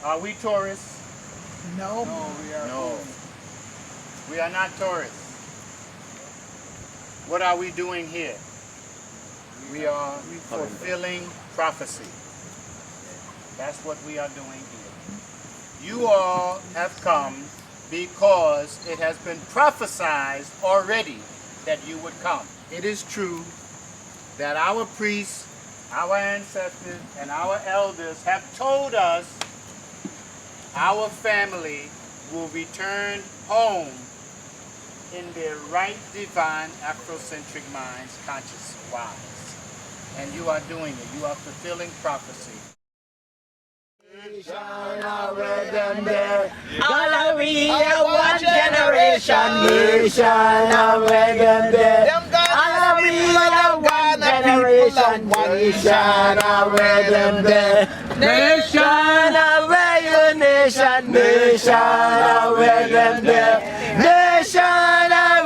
Are we tourists? No. No. We are not tourists. What are we doing here? We are fulfilling prophecy. That's what we are doing here. You all have come because it has been prophesied already that you would come. It is true that our priests, our ancestors, and our elders have told us our family will return home in their right divine Afrocentric minds, conscious wise. And you are doing it. You are fulfilling prophecy. Hallelujah, one generation, nation of Hallelujah, one generation, nation of Hallelujah, nation of nation, nation of Hallelujah, nation of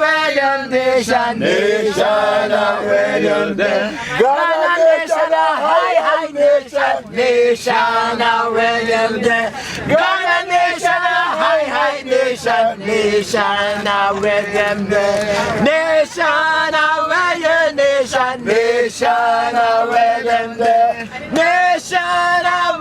nation, nation of Hallelujah, Ghana nation, high nation, nation of Hallelujah, Ghana nation, high nation, nation of Hallelujah, nation of nation, nation of Hallelujah, nation of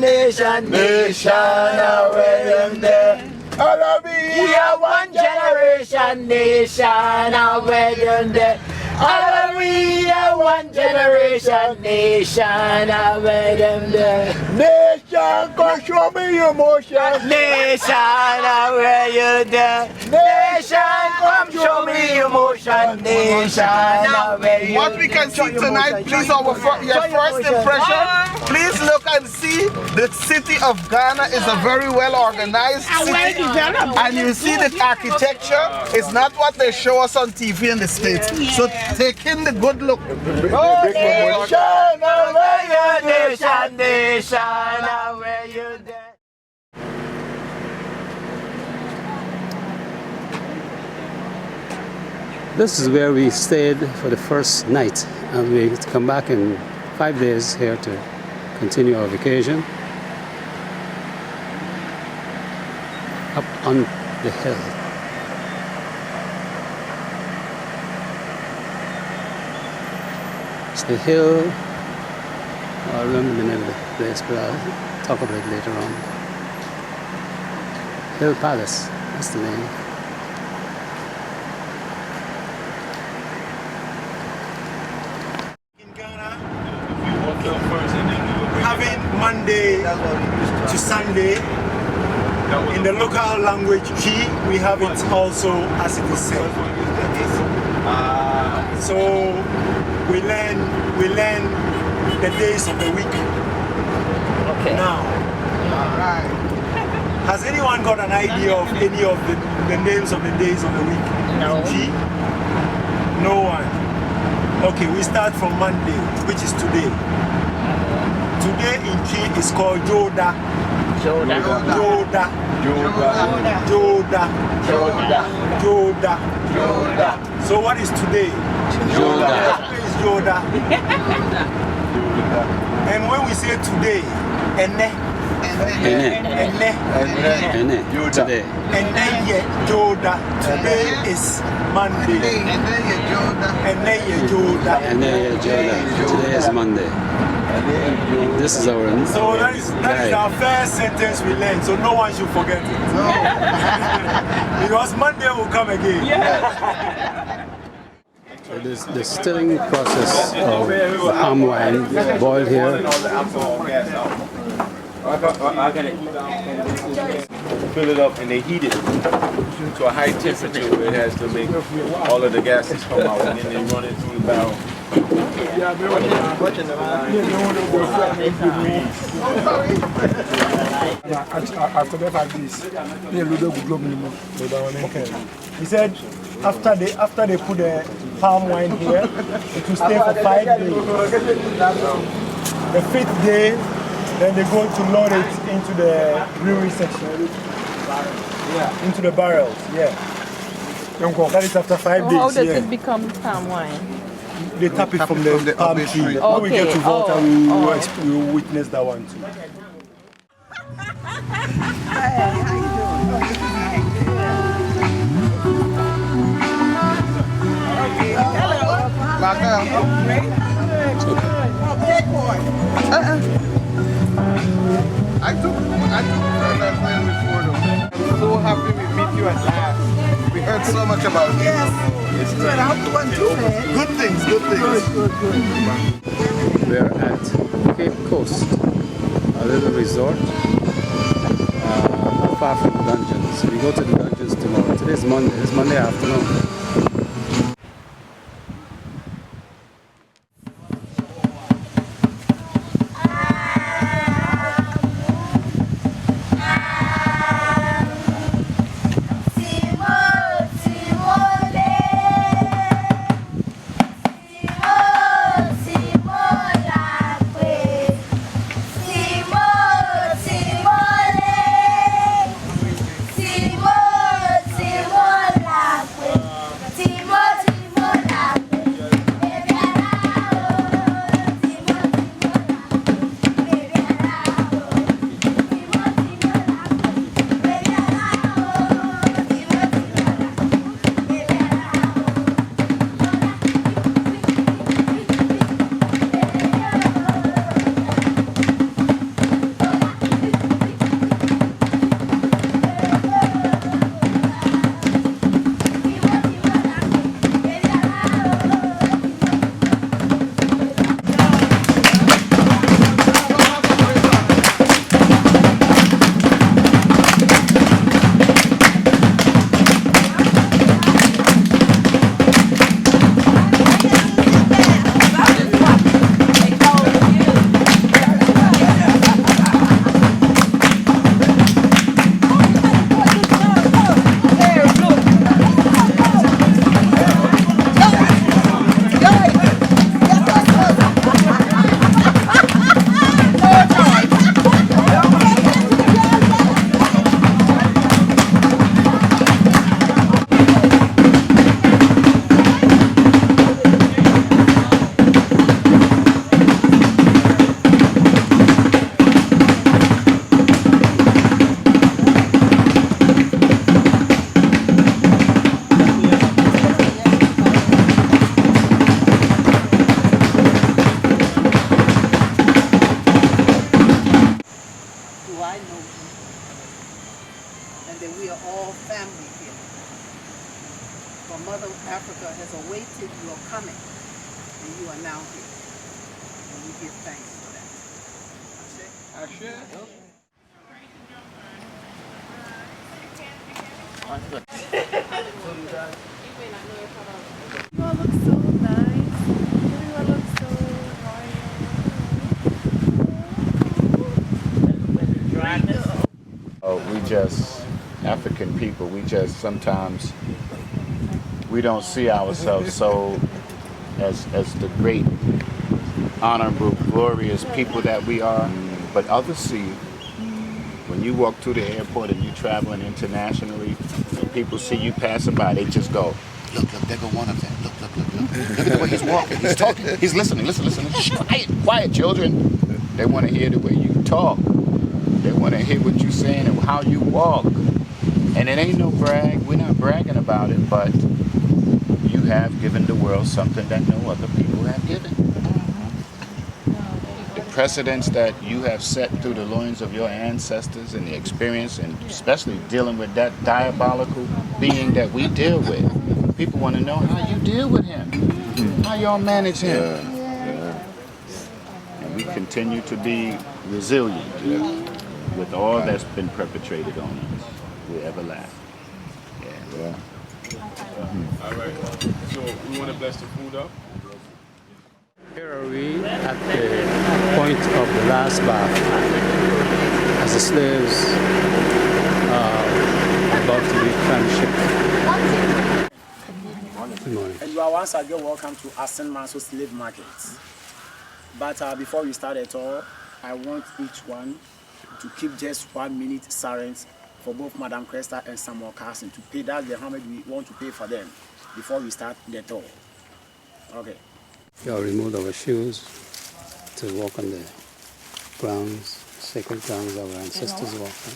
nation, nation of Hallelujah. Hallelujah, one generation, nation of Hallelujah. Hallelujah, one generation, nation of Hallelujah. Nation, come show me emotion. Nation of Hallelujah. Nation, come show me emotion. Nation of Hallelujah. What we can see tonight, please, your first impression, please look and see the city of Ghana is a very well organized city. And you see the architecture is not what they show us on TV in the States. So take in the good look. Oh, nation, nation, nation, where you there? This is where we stayed for the first night, and we come back in 5 days here to continue our vacation up on the hill. It's the hill, I remember the name of the place, but I'll talk about it later on. Hill Palace, that's the name. In Ghana, having Monday to Sunday, in the local language G, we have it also as it is said. So we learn the days of the week. Okay. Now, has anyone got an idea of any of the names of the days of the week? No. In G? No one. Okay, we start from Monday, which is today. Today in G is called Joda. Joda. Joda. Joda. Joda. Joda. Joda. So what is today? Joda. Today is Joda. And when we say today, ene. Today. Ene ye Joda. Today is Monday. Ene ye Joda. Today is Monday. This is our So that is our first sentence we learned, so no one should forget it. Because Monday will come again. So the stilling process of palm wine boiled here. Fill it up and they heat it to a high temperature where it has to make all of the gases come out, and then they run it through the barrel. After that, like this, He said after they put the palm wine here, it will stay for 5 days. The 5th day, then they're going to load it into the brewery section. Yeah, into the barrels, yeah. That is after 5 days. How does it become palm wine? They tap it from the palm tree. Okay. When we get to Volta, we will witness that one too. I took that plane before though. I'm so happy we meet you at last. We heard so much about you. Yes. Good things, good things. We're at Cape Coast, a little resort, not far from the dungeons. We go to the dungeons tomorrow. Today's Monday. It's Monday afternoon. Mother Africa has awaited your coming, and you are now here. And we give thanks for that. Ashe? Everyone looks so nice. Everyone looks so royal. We just, African people, we just sometimes, we don't see ourselves so as the great, honorable, glorious people that we are, but others see. When you walk through the airport and you're traveling internationally, and people see you passing by, they just go, look, there go one of them. Look. Look at the way he's walking, he's talking, he's listening. Shh, quiet, children. They want to hear the way you talk. They want to hear what you're saying and how you walk. And it ain't no brag. We're not bragging about it, but you have given the world something that no other people have given. The precedents that you have set through the loins of your ancestors and the experience, and especially dealing with that diabolical being that we deal with. People want to know how you deal with him, how y'all manage him. And we continue to be resilient with all that's been perpetrated on us. We're everlasting. Yeah. All right. So we want to bless the food up. Here are we at the point of the last bath as the slaves are about to be transshipped. Good morning. And you are once again welcome to Asen Manso Slave Market. But before we start at all, I want each one to keep just 1 minute silence for both Madam Cresta and Samuel Carson to pay that the homage we want to pay for them before we start the tour. Okay. We have removed our shoes to walk on the grounds. sacred grounds our ancestors walked on.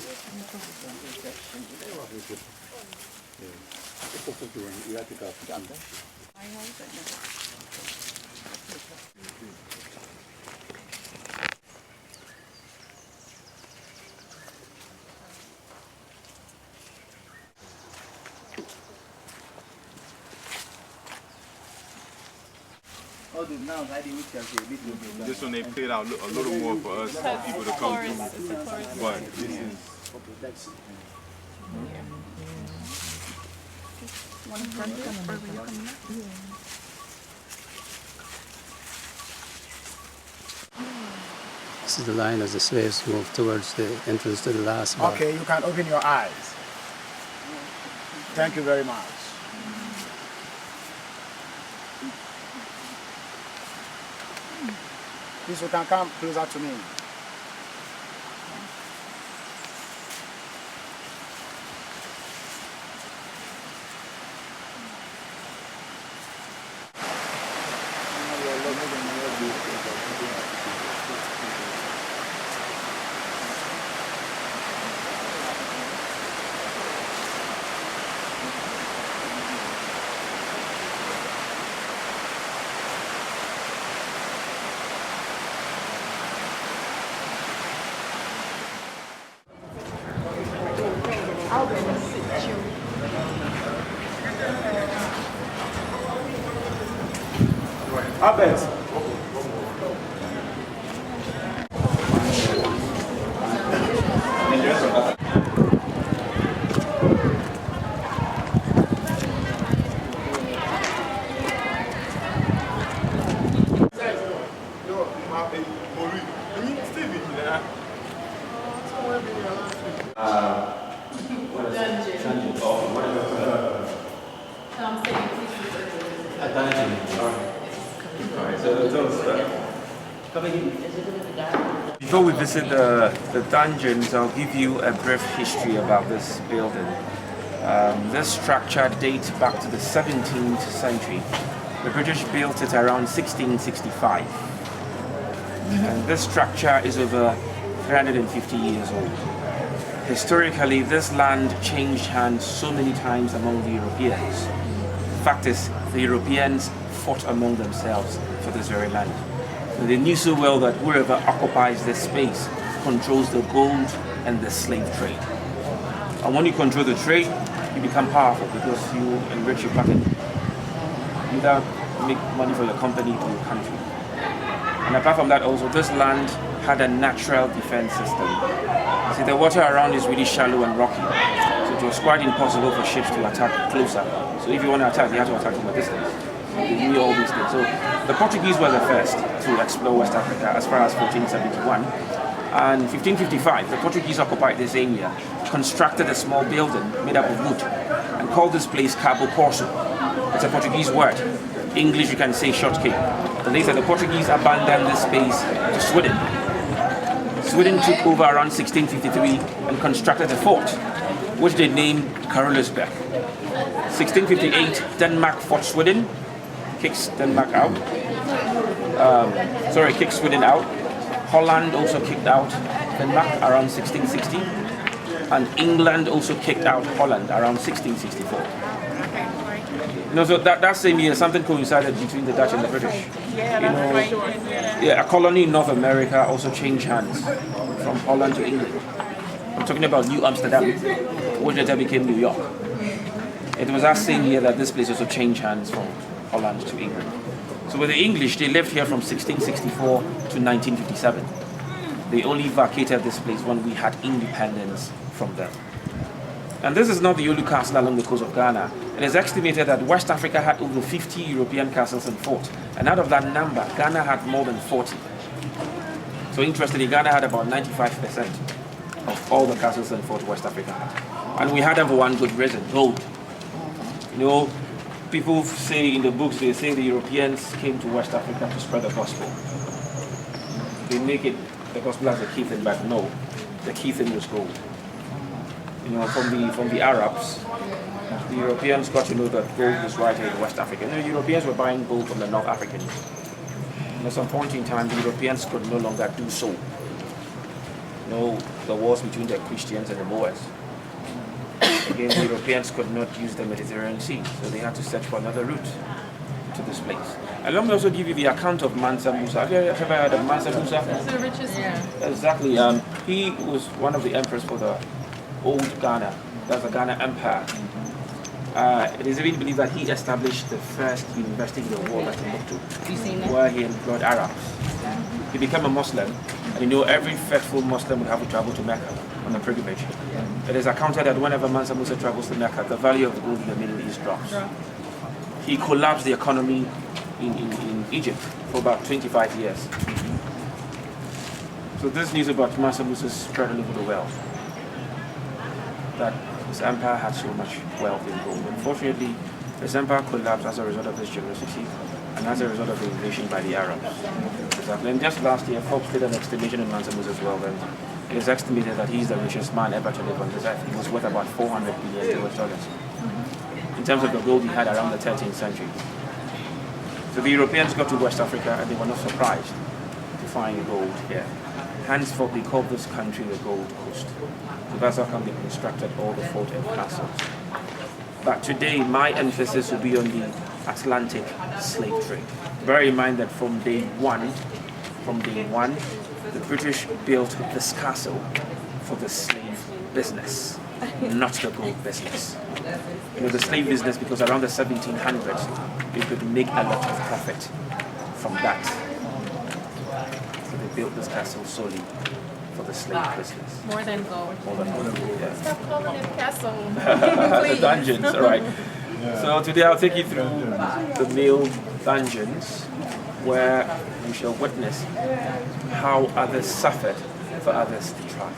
This one they played out a little more for us people to come through. But this is This is the line as the slaves move towards the entrance to the last bar. Okay, you can open your eyes. Thank you very much. Please, you can come closer to me. Albert. Before we visit the dungeons, I'll give you a brief history about this building. This structure dates back to the 17th century. The British built it around 1665. And this structure is over 350 years old. Historically, this land changed hands so many times among the Europeans. The fact is, the Europeans fought among themselves for this very land. They knew so well that whoever occupies this space controls the gold and the slave trade. And when you control the trade, you become powerful because you enrich your pocket. You either make money for your company or your country. And apart from that also, this land had a natural defense system. See, the water around is really shallow and rocky. So it was quite impossible for ships to attack closer. So if you want to attack, you have to attack from a distance. They knew all these things. So the Portuguese were the first to explore West Africa as far as 1471. And 1555, the Portuguese occupied this area, constructed a small building made up of wood, and called this place Cabo Corso. It's a Portuguese word. English, you can say short cake. And later, the Portuguese abandoned this space to Sweden. Sweden took over around 1653 and constructed a fort, which they named Carolsberg. 1658, Denmark fought Sweden, kicks Denmark out. Kicked Sweden out. Holland also kicked out Denmark around 1660, and England also kicked out Holland around 1664. So that same year, something coincided between the Dutch and the British. A colony in North America also changed hands from Holland to England. I'm talking about New Amsterdam, which later became New York. It was that same year that this place also changed hands from Holland to England. So with the English, they lived here from 1664 to 1957. They only vacated this place when we had independence from them. And this is not the only castle along the coast of Ghana. It is estimated that West Africa had over 50 European castles and forts. And out of that number, Ghana had more than 40. So interestingly, Ghana had about 95% of all the castles and forts West Africa had. And we had them for one good reason, gold. People say in the books, they say the Europeans came to West Africa to spread the gospel. They make it the gospel as a key thing, but no, the key thing was gold. From the Arabs, the Europeans got to know that gold was right here in West Africa. And the Europeans were buying gold from the North Africans. And at some point in time, the Europeans could no longer do so. the wars between the Christians and the Moors. Again, the Europeans could not use the Mediterranean Sea, so they had to search for another route to this place. And let me also give you the account of Mansa Musa. Have you ever heard of Mansa Musa? It's the richest. Yeah. Exactly. He was one of the emperors for the old Ghana. That's the Ghana Empire. It is even believed that he established the first university in the world at Timbuktu, where he employed Arabs. He became a Muslim, and every faithful Muslim would have to travel to Mecca on a pilgrimage. It is accounted that whenever Mansa Musa travels to Mecca, the value of the gold in the Middle East drops. He collapsed the economy in Egypt for about 25 years. So this news about Mansa Musa spread all over the world, that his empire had so much wealth in gold. Unfortunately, his empire collapsed as a result of this generosity and as a result of the invasion by the Arabs. Exactly. And just last year, Forbes did an estimation in Mansa Musa as well, and it is estimated that he is the richest man ever to live on this earth. He was worth about $400 billion US. In terms of the gold he had around the 13th century. So the Europeans got to West Africa and they were not surprised to find gold here. Henceforth, they called this country the Gold Coast. So that's how come they constructed all the forts and castles. But today, my emphasis will be on the Atlantic slave trade. Bear in mind that from day one, the British built this castle for the slave business, not the gold business. The slave business, because around the 1700s, they could make a lot of profit from that. So they built this castle solely for the slave business. More than gold. More than gold, yeah. Stop calling it castle. The dungeons, all right. So today I'll take you through the male dungeons, where we shall witness how others suffered for others to try.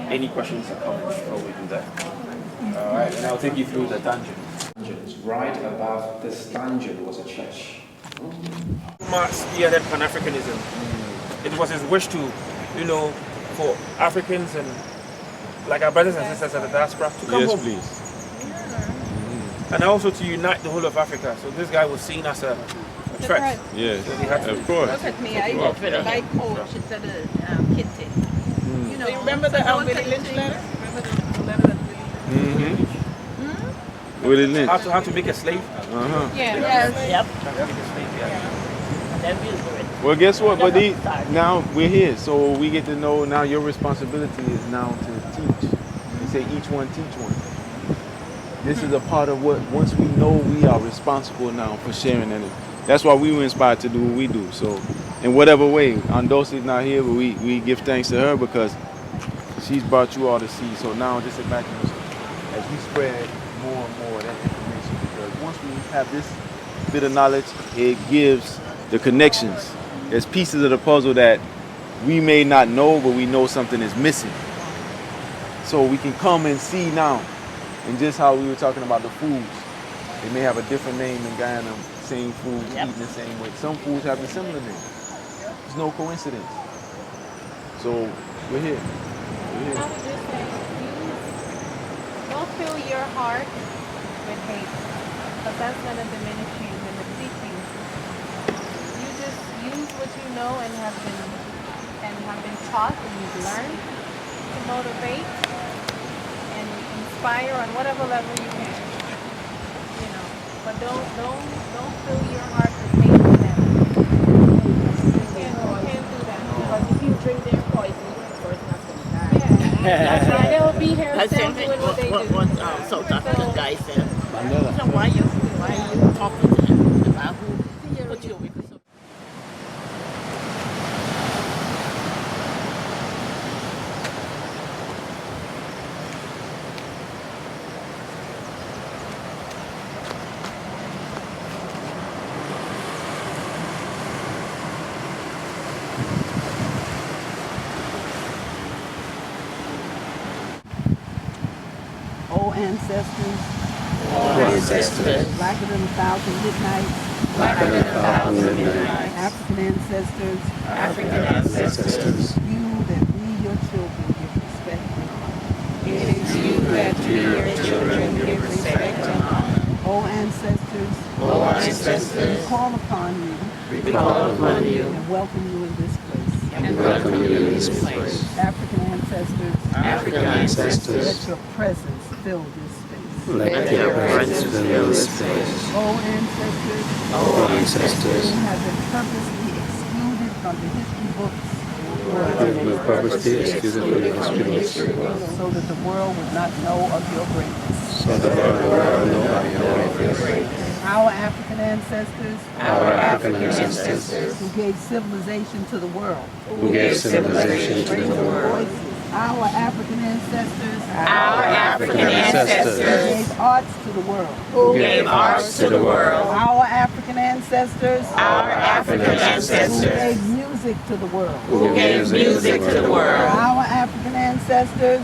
Any questions or comments before we do that? All right, and I'll take you through the dungeons. Right above this dungeon was a church. Umar spearheaded Pan-Africanism. It was his wish to, for Africans and like our brothers and sisters at the diaspora to come home. Please. And also to unite the whole of Africa. So this guy was seen as a threat. Yes, So he had to of course. Look at me, I work with a bike coach instead of Kitty. You know, remember the Willie Lynch letter? Remember the letter that Willie Lynch? Willie Lynch. How to make a slave? Yeah. Yes. Yep. How to make a slave, yeah. Well, guess what? But now we're here, so we get to know now your responsibility is now to teach. You say each one teach one. This is a part of what, once we know we are responsible now for sharing it. That's why we were inspired to do what we do. So in whatever way, Andosi is not here, but we give thanks to her because she's brought you all to see. So now just imagine as we spread more and more of that information, because once we have this bit of knowledge, it gives the connections. There's pieces of the puzzle that we may not know, but we know something is missing. So we can come and see now. And just how we were talking about the foods, they may have a different name in Guyana, same food, eating the same way. Some foods have a similar name. There's no coincidence. So we're here. We're here. I would just say, don't fill your heart with hate, because that's going to diminish you and deplete you. You just use what you know and have been taught and you've learned to motivate and inspire on whatever level you can. But don't fill your heart with hate for them. You can't do that. Because if you drink their poison, you're the first not going to die. Yeah, that's right. They'll be here That's still doing what they do. what South African guy said. So why you talking to him about who put you with? Oh, ancestors, Ancestors, blacker than 1,000 midnights, African ancestors, you that we, your children, give respect and honor. It is you that we, your children, give respect and honor. Oh, ancestors, we call upon you and welcome and welcome you in this place. welcome you in this place. African ancestors, African ancestors, let your presence fill this space. let your presence fill this space. Oh ancestors, Oh ancestors, who have been purposely excluded from the history books who have been purposely excluded from the history books, so that the world would not know of your greatness. so the world will not know of your greatness. Our African ancestors, who gave civilization to the world, who gave civilization to the world. Our African ancestors, African ancestors, who gave arts to the world, who gave arts to the world. our African ancestors, who gave music to the world, Who gave music to the world. our African ancestors,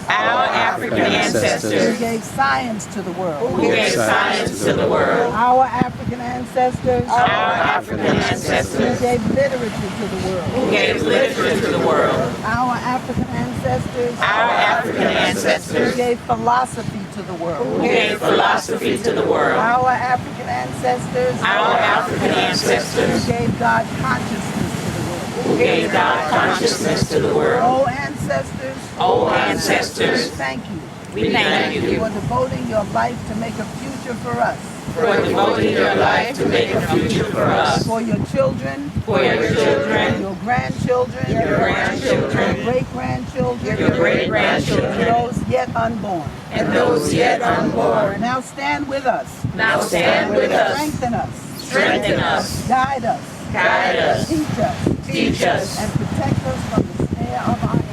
who gave science to the world, Who gave science to the world. our African ancestors, who gave literature to the world, Who gave literature to the world. our African ancestors, Ancestors who gave philosophy to the world, who gave philosophy to the world. our African ancestors, Ancestors who gave God consciousness to the world. who gave God consciousness to the world. Oh ancestors, Ancestors, thank you we thank you for devoting your life to make a future for us, for devoting your life to make a future for us, for your children, for your children, your grandchildren, your grandchildren, your great-grandchildren, your great-grandchildren, and those yet unborn. and those yet unborn. Now stand with us. Now stand with us, Strengthen us. strengthen us, Guide us. guide us, Teach us. teach us, And protect us from the snare of our enemies.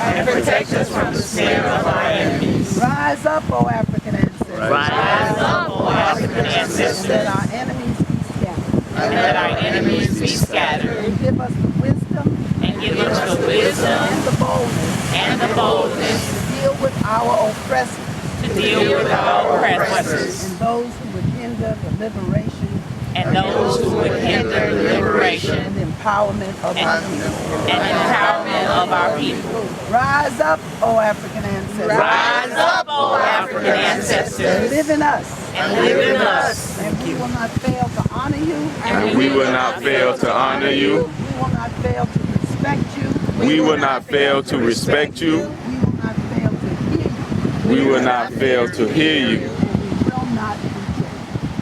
and protect us from the snare of our enemies. Rise up, O African ancestors. Rise up, O African And ancestors, let our enemies be scattered. and let our enemies be scattered, And give us the wisdom and give us the wisdom and the boldness and the boldness to deal with our oppressors to deal with our oppressors and those who would hinder the liberation and those who would hinder the liberation and empowerment of our people. and empowerment of our people. Rise up, O African ancestors. Rise up, O African And ancestors, live in us. and live in us, And we will not fail to honor you. And we will not fail to honor you. We will not fail to respect you. We will not fail to respect you. We will not fail to hear you. We will not fail to hear you.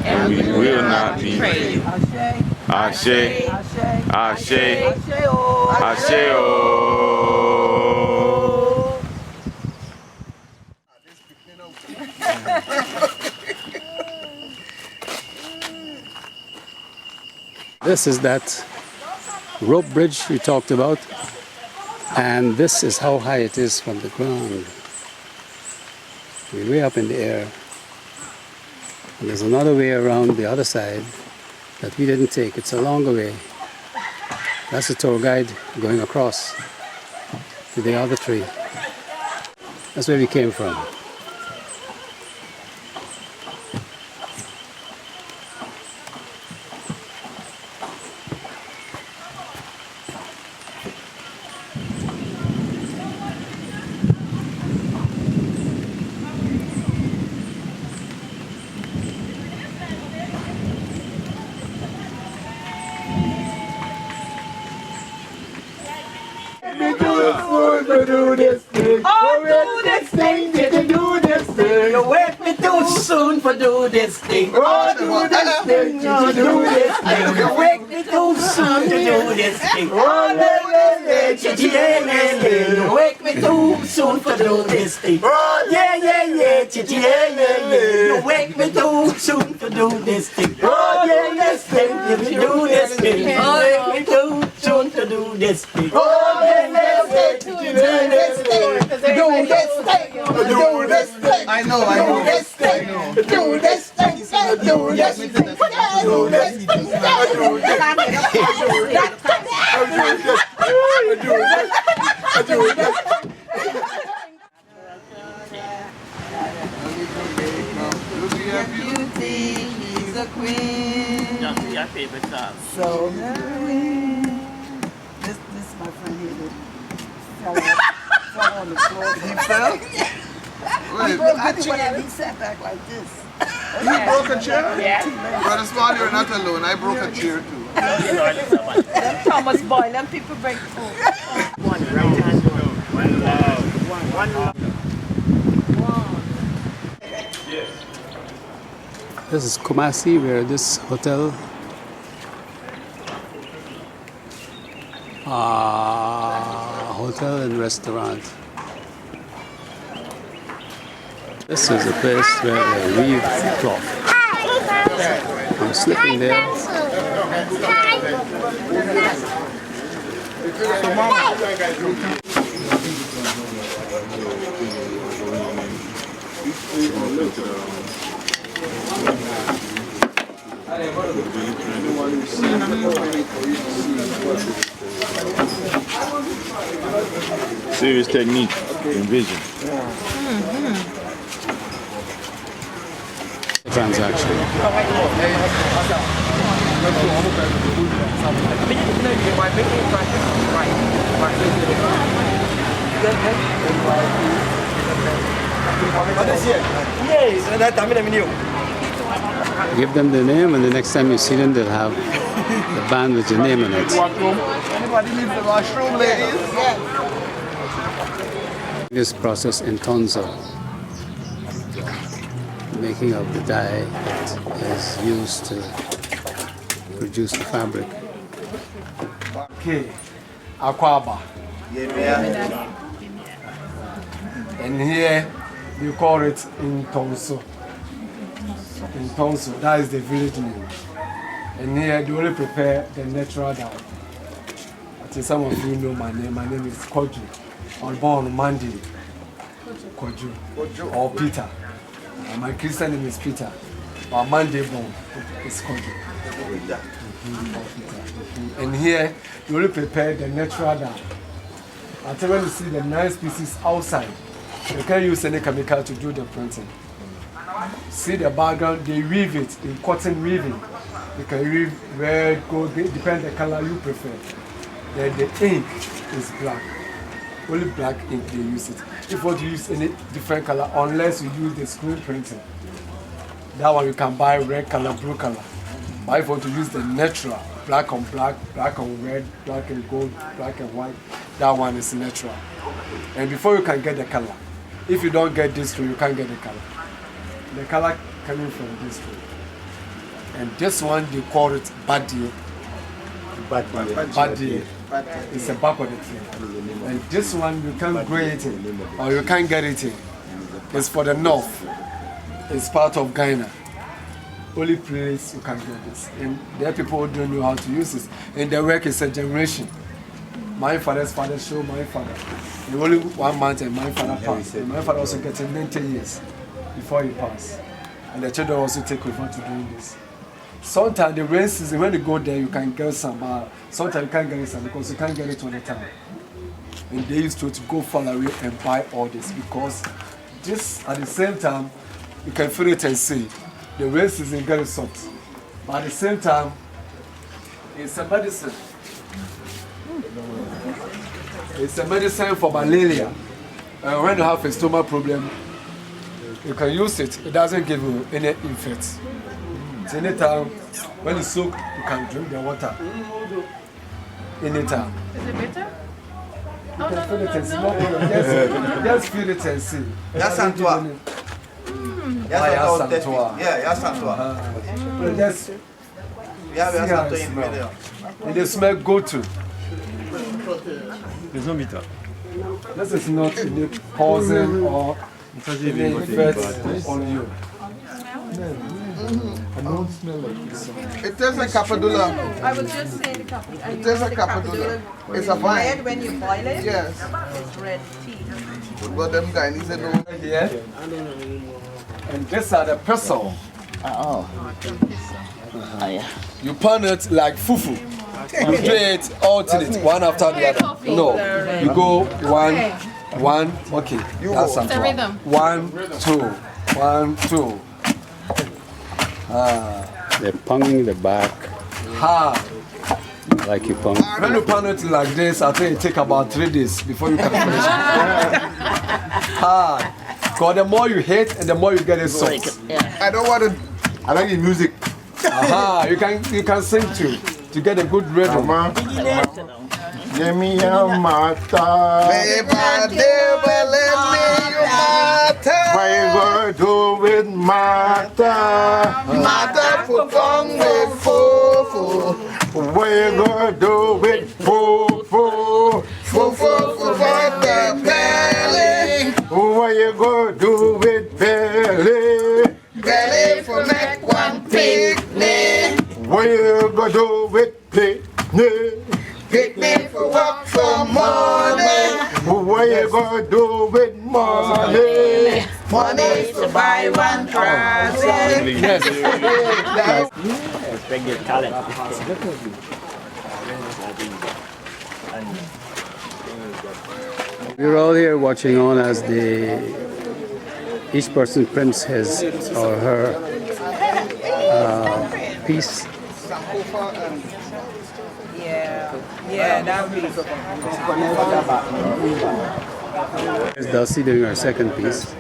And we will not betray you. And we will not be. Ashe. Ashe. Ashe. Ashe. Ashe. Oh. This is that rope bridge we talked about, and this is how high it is from the ground. We're way up in the air. And there's another way around the other side that we didn't take. It's a longer way. That's the tour guide going across to the other tree. That's where we came from. Do this thing. Oh, do this thing, did you do this thing? You wake me too soon for do this thing. Oh, do this thing, did you do this thing? You wake me too soon to do this thing. Oh, you wake me too soon for do this thing. Oh, yeah, you wake me too soon to do this thing. Oh, yeah, this thing, did you do this thing? You wake me too soon to do this thing. Oh, yeah, Do this thing. I know. Do this thing. Do this thing. Do this thing. Do this thing. He's a queen. Your favorite song. So this is my friend here that fell on the floor. He fell? I think he sat back like this. You broke a chair? Yeah. Brother Small, you're not alone. I broke a chair too. Thomas boy, them people break food. This is Kumasi, where this hotel hotel and restaurant. This is a place where they weave cloth. I'm slipping there. Serious technique and vision. Transaction. Give them the name, and the next time you see them, they'll have the band with your name on it. Anybody needs the washroom, ladies? This process in Tonzo, making of the dye that is used to produce the fabric. Okay, Aquaba. And here you call it in Tonso. In Tonso, that is the village name. And here they only prepare the natural dye. I think some of you know my name. My name is Koju. I was born on Monday. Koju. Or Peter. My Christian name is Peter. Our Monday born is Koju. And here you only prepare the natural dye. Until when you see the nice pieces outside, you can't use any chemical to do the printing. See the background, they weave it in cotton weaving. You can weave red, gold, depends the color you prefer. Then the ink is black. Only black ink they use it. If you want to use any different color, unless you use the screen printing, that one you can buy red color, blue color. But if you want to use the natural, black on black, black on red, black and gold, black and white, that one is natural. And before you can get the color, if you don't get this one, you can't get the color. The color coming from this one. And this one, they call it Badie. Badie. It's the back of the tree. And this one, you can't grow it in, or you can't get it in. It's for the north. It's part of Guyana. Only place you can get this. And there are people who don't know how to use this. And the work is a generation. My father's father showed my father. And only 1 month and my father passed. And my father also getting 90 years before he passed. And the children also take over to doing this. Sometimes the rain season, when you go there, you can get some, but sometimes you can't get some because you can't get it all the time. And they used to go far away and buy all this because this, at the same time, you can feel it and see. The rain season very soft. But at the same time, it's a medicine. It's a medicine for malaria. And when you have a stomach problem, you can use it. It doesn't give you any infect. Anytime, when you soak, you can drink the water. Anytime. Is it bitter? You can feel it and see. Just feel it and see. Yes, Santua. Just and the smell go to. This is not any poison or any effect on you. I don't smell like this. It tastes like capadula. I was just saying the capadula. It tastes like capadula. It's a vine. When you boil it, yes. It's red tea. But them Guyanese know. Yeah. And these are the pestle. Yeah. You pan it like fufu. You do it alternate, one after the other. No, you go one. Okay, that's the rhythm. 1, 2, 1, 2. They're punging the back like you pung. When you pan it like this, I think it take about 3 days before you can finish it. Because the more you hit and the more you get it soft. I don't want to. I don't need music. You can sing to get a good rhythm. Nemi Mata. What you gonna do with Mata? Mata Fufong with Fufu. What you gonna do with Fufu? Fufu for the belly. What you gonna do with Belly? Belly for make one picnic. What you gonna do with Picnic? Picnic for work for money. What you gonna do with money? Money to buy one trousers. Bring your talent. We're all here watching on as each person prints his or her piece. Yeah, that would be. Here's Dulcie doing her second piece.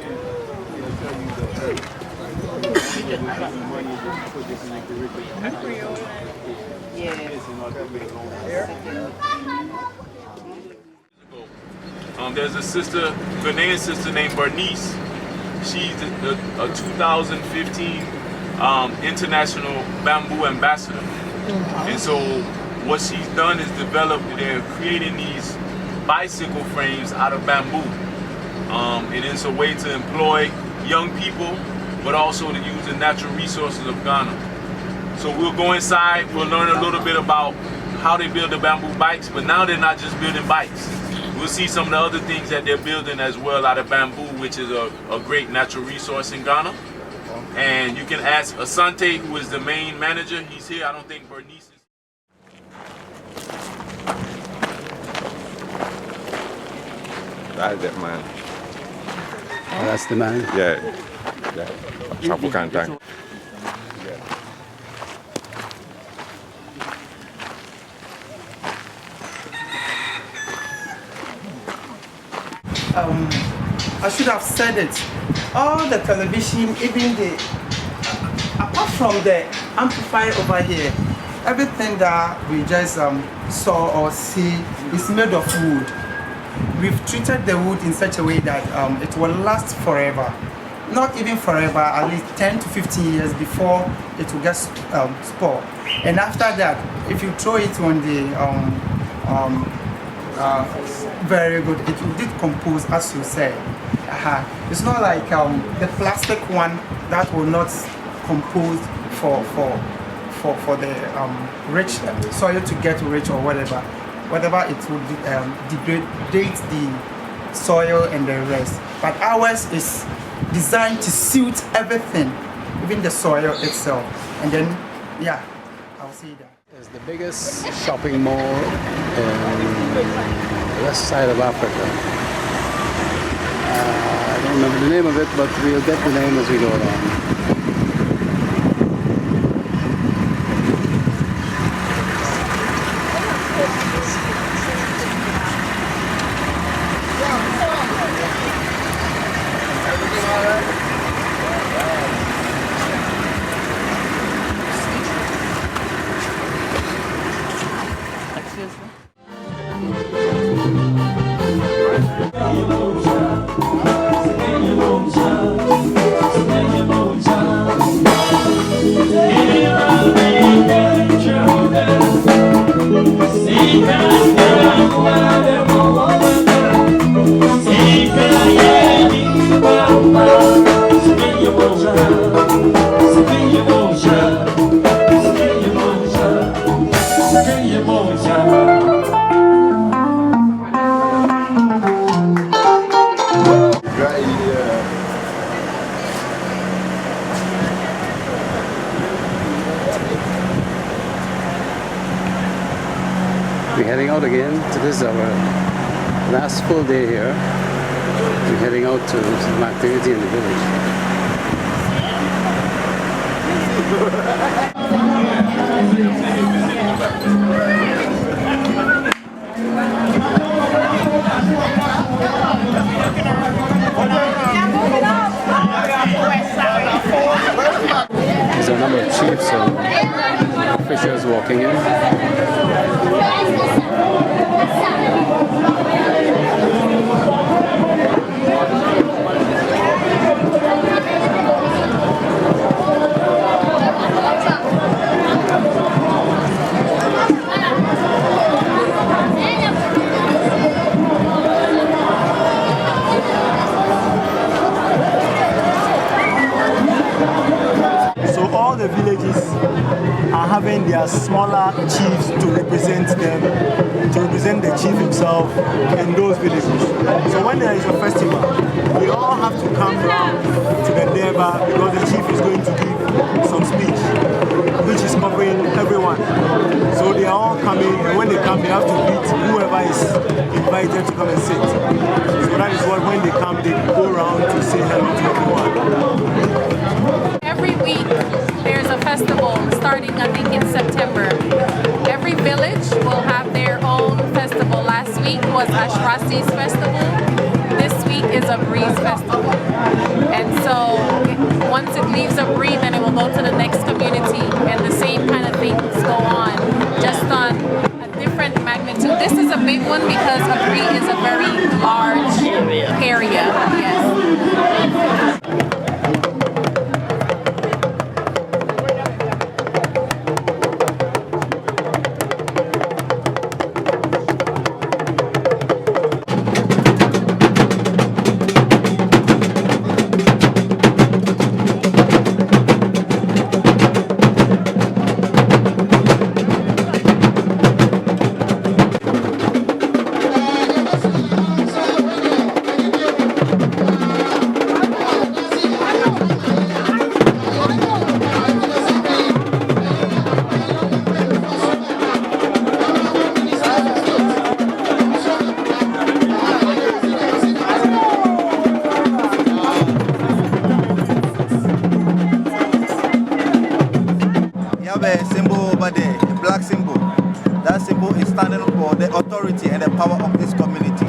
There's a sister, Guyanese sister named Bernice. She's a 2015 international bamboo ambassador. And so what she's done is developed, they're creating these bicycle frames out of bamboo. And it's a way to employ young people, but also to use the natural resources of Ghana. So we'll go inside, we'll learn a little bit about how they build the bamboo bikes, but now they're not just building bikes. We'll see some of the other things that they're building as well out of bamboo, which is a great natural resource in Ghana. And you can ask Asante, who is the main manager. He's here. I don't think Bernice is. That's it, man. Oh, that's the man. Yeah. Chapu Kantang. I should have said it. All the television, even apart from the amplifier over here, everything that we just saw or see is made of wood. We've treated the wood in such a way that it will last forever. Not even forever, at least 10 to 15 years before it will get spoiled. And after that, if you throw it on the very good, it will decompose, as you say. It's not like the plastic one that will not compose for the rich soil to get rich or whatever. Whatever it will degrade the soil and the rest. But ours is designed to suit everything, even the soil itself. And then, yeah, I'll say that. It's the biggest shopping mall in the west side of Africa. I don't remember the name of it, but we'll get the name as we go along. We're heading out again. So this is our last full day here. We're heading out to some activity in the village. There's a number of chiefs and officials walking in. smaller chiefs to represent them, to represent the chief himself in those villages. So when there is a festival, we all have to come down to the Deba because the chief is going to give some speech, which is covering everyone. So they are all coming, and when they come, they have to meet whoever is invited to come and sit. So that is what, when they come, they go around to say hello to everyone. Every week there's a festival starting, I think, in September. Every village will have their own festival. Last week was Ashrasi's festival. This week is a Breeze festival. And so once it leaves a Breeze, then it will go to the next community, and the same kind of things go on, just on a different magnitude. This is a big one because a Breeze is a very large area. Yes. authority and the power of this community.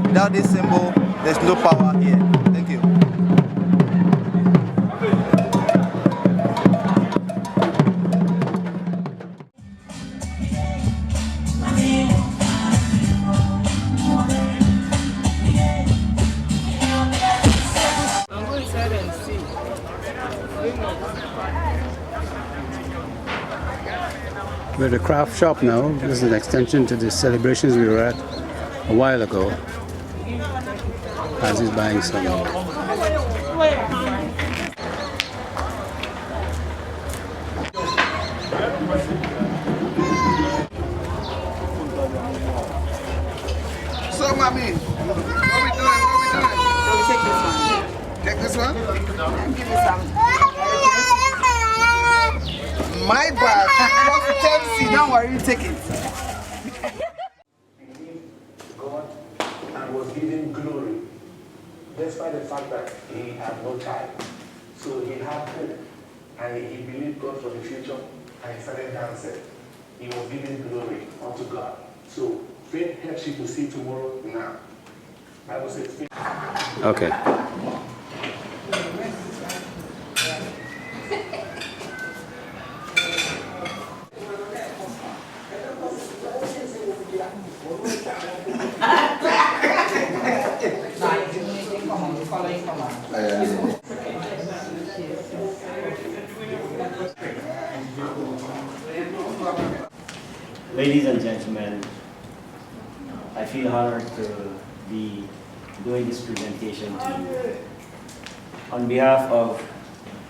Without this symbol, there's no power here. Thank you. I'm going inside and see. We're at the craft shop now. This is an extension to the celebrations we were at a while ago. As he's buying some. So, mommy, what we doing? So we take this one. Take this one? Give me some. My bag. Don't worry, you take it. God and was given glory, despite the fact that he had no child. So he had hope, and he believed God for the future, and he started dancing. He was given glory unto God. So faith helps you to see tomorrow now. I will say faith. Okay. Ladies and gentlemen, I feel honored to be doing this presentation to you. On behalf of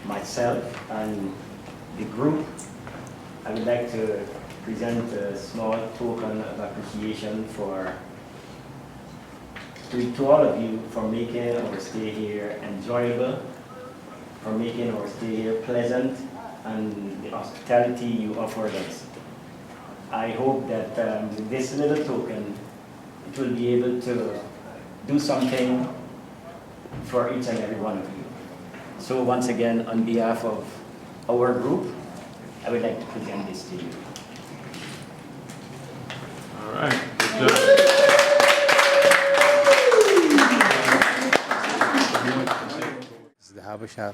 myself and the group, I would like to present a small token of appreciation to all of you for making our stay here enjoyable, for making our stay here pleasant, and the hospitality you offered us. I hope that with this little token, it will be able to do something for each and every one of you. So once again, on behalf of our group, I would like to present this to you. All right. This is the HABESHA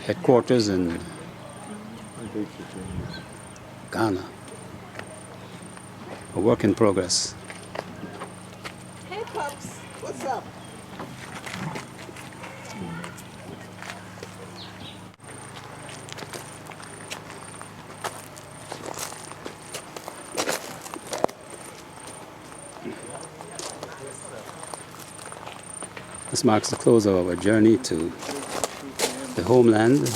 headquarters in Ghana. A work in progress. Hey, pups. What's up? This marks the close of our journey to the homeland.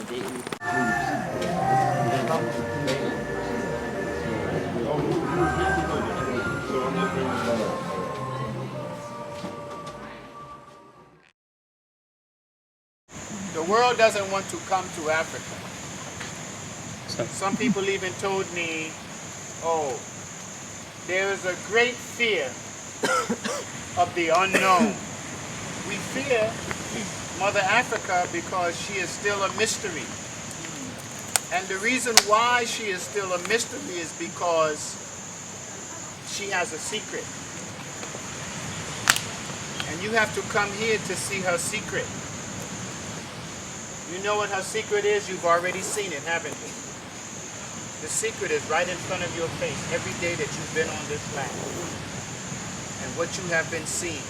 The world doesn't want to come to Africa. Some people even told me, oh, there is a great fear of the unknown. We fear Mother Africa because she is still a mystery. And the reason why she is still a mystery is because she has a secret. And you have to come here to see her secret. You know what her secret is? You've already seen it, haven't you? The secret is right in front of your face every day that you've been on this land. And what you have been seeing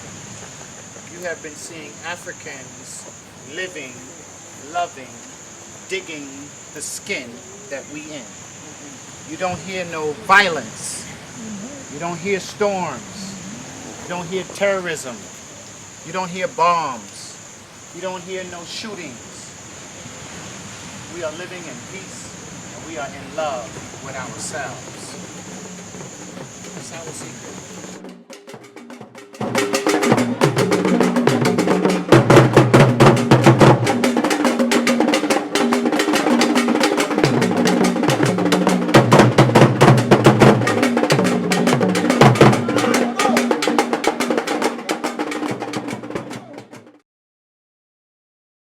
Africans living, loving, digging the skin that we in. You don't hear no violence. You don't hear storms. You don't hear terrorism. You don't hear bombs. You don't hear no shootings. We are living in peace and we are in love with ourselves. That's our secret.